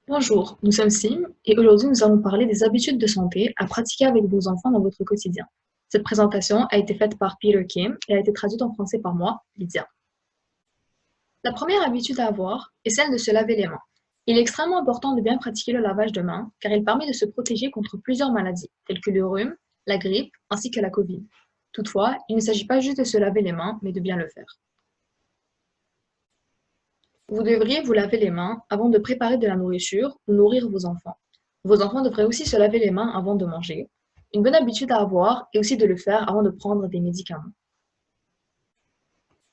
Bonjour, nous sommes Sim et aujourd'hui nous allons parler des habitudes de santé à pratiquer avec vos enfants dans votre quotidien. Cette présentation a été faite par Peter Kim et a été traduite en français par moi, Lydia. La première habitude à avoir est celle de se laver les mains. Il est extrêmement important de bien pratiquer le lavage de mains car il permet de se protéger contre plusieurs maladies telles que le rhume, la grippe ainsi que la Covid. Toutefois, il ne s'agit pas juste de se laver les mains mais de bien le faire. Vous devriez vous laver les mains avant de préparer de la nourriture ou nourrir vos enfants. Vos enfants devraient aussi se laver les mains avant de manger. Une bonne habitude à avoir est aussi de le faire avant de prendre des médicaments.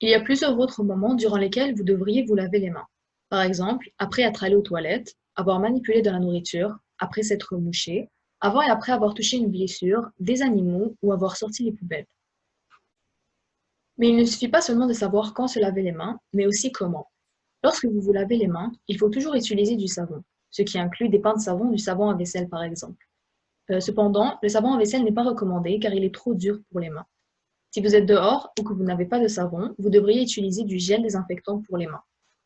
Il y a plusieurs autres moments durant lesquels vous devriez vous laver les mains. Par exemple, après être allé aux toilettes, avoir manipulé de la nourriture, après s'être mouché, avant et après avoir touché une blessure, des animaux ou avoir sorti les poubelles. Mais il ne suffit pas seulement de savoir quand se laver les mains, mais aussi comment. Lorsque vous vous lavez les mains, il faut toujours utiliser du savon, ce qui inclut des pains de savon, du savon à vaisselle par exemple. Cependant, le savon à vaisselle n'est pas recommandé car il est trop dur pour les mains. Si vous êtes dehors ou que vous n'avez pas de savon, vous devriez utiliser du gel désinfectant pour les mains.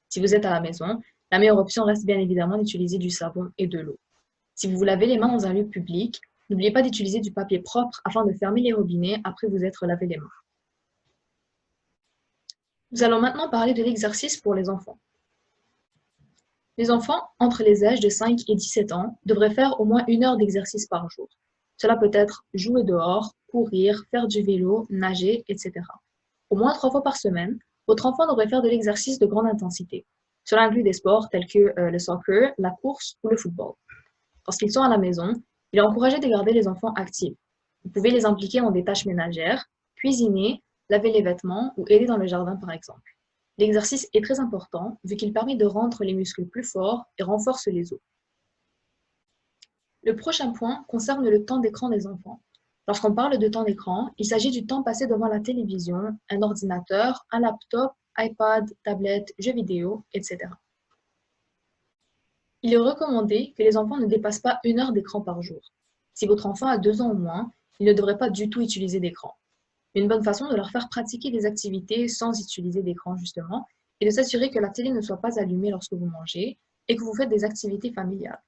Si vous êtes à la maison, la meilleure option reste bien évidemment d'utiliser du savon et de l'eau. Si vous vous lavez les mains dans un lieu public, n'oubliez pas d'utiliser du papier propre afin de fermer les robinets après vous être lavé les mains. Nous allons maintenant parler de l'exercice pour les enfants. Les enfants entre les âges de 5 et 17 ans devraient faire au moins 1 heure d'exercice par jour. Cela peut être jouer dehors, courir, faire du vélo, nager, etc. Au moins 3 fois par semaine, votre enfant devrait faire de l'exercice de grande intensité. Cela inclut des sports tels que le soccer, la course ou le football. Lorsqu'ils sont à la maison, il est encouragé de garder les enfants actifs. Vous pouvez les impliquer dans des tâches ménagères, cuisiner, laver les vêtements ou aider dans le jardin par exemple. L'exercice est très important vu qu'il permet de rendre les muscles plus forts et renforce les os. Le prochain point concerne le temps d'écran des enfants. Lorsqu'on parle de temps d'écran, il s'agit du temps passé devant la télévision, un ordinateur, un laptop, iPad, tablette, jeux vidéo, etc. Il est recommandé que les enfants ne dépassent pas 1 heure d'écran par jour. Si votre enfant a 2 ans ou moins, il ne devrait pas du tout utiliser d'écran. Une bonne façon de leur faire pratiquer des activités sans utiliser d'écran justement, est de s'assurer que la télé ne soit pas allumée lorsque vous mangez et que vous faites des activités familiales.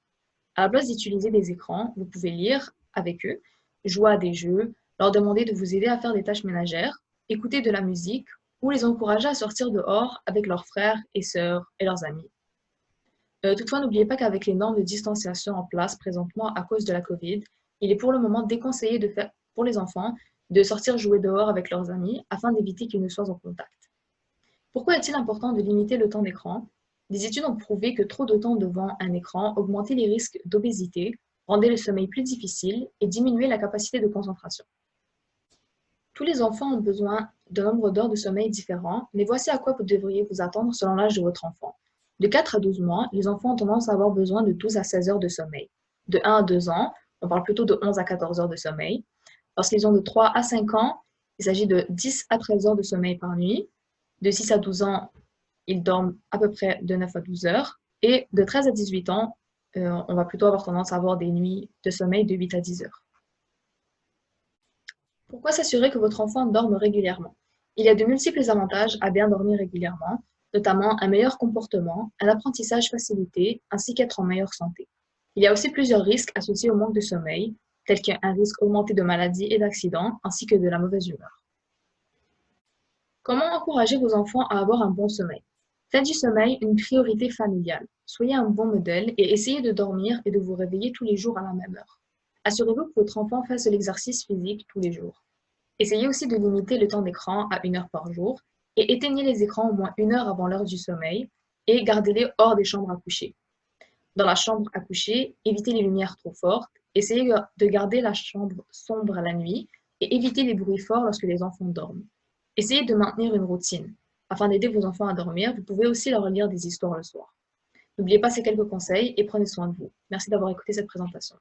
À la place d'utiliser des écrans, vous pouvez lire avec eux, jouer à des jeux, leur demander de vous aider à faire des tâches ménagères, écouter de la musique ou les encourager à sortir dehors avec leurs frères et sœurs et leurs amis. Toutefois, n'oubliez pas qu'avec les normes de distanciation en place présentement à cause de la Covid, il est pour le moment déconseillé de faire, pour les enfants de sortir jouer dehors avec leurs amis afin d'éviter qu'ils ne soient en contact. Pourquoi est-il important de limiter le temps d'écran? Des études ont prouvé que trop de temps devant un écran augmentait les risques d'obésité, rendait le sommeil plus difficile et diminuait la capacité de concentration. Tous les enfants ont besoin d'un nombre d'heures de sommeil différent, mais voici à quoi vous devriez vous attendre selon l'âge de votre enfant. De 4 à 12 mois, les enfants ont tendance à avoir besoin de 12 à 16 heures de sommeil. De 1 à 2 ans, on parle plutôt de 11 à 14 heures de sommeil. Lorsqu'ils ont de 3 à 5 ans, il s'agit de 10 à 13 heures de sommeil par nuit. De 6 à 12 ans, ils dorment à peu près de 9 à 12 heures. Et de 13 à 18 ans, on va plutôt avoir tendance à avoir des nuits de sommeil de 8 à 10 heures. Pourquoi s'assurer que votre enfant dorme régulièrement? Il y a de multiples avantages à bien dormir régulièrement, notamment un meilleur comportement, un apprentissage facilité, ainsi qu'être en meilleure santé. Il y a aussi plusieurs risques associés au manque de sommeil, tels qu'un risque augmenté de maladies et d'accidents, ainsi que de la mauvaise humeur. Comment encourager vos enfants à avoir un bon sommeil? Faites du sommeil une priorité familiale. Soyez un bon modèle et essayez de dormir et de vous réveiller tous les jours à la même heure. Assurez-vous que votre enfant fasse de l'exercice physique tous les jours. Essayez aussi de limiter le temps d'écran à 1 heure par jour et éteignez les écrans au moins 1 heure avant l'heure du sommeil et gardez-les hors des chambres à coucher. Dans la chambre à coucher, évitez les lumières trop fortes, essayez de garder la chambre sombre la nuit et évitez les bruits forts lorsque les enfants dorment. Essayez de maintenir une routine. Afin d'aider vos enfants à dormir, vous pouvez aussi leur lire des histoires le soir. N'oubliez pas ces quelques conseils et prenez soin de vous. Merci d'avoir écouté cette présentation.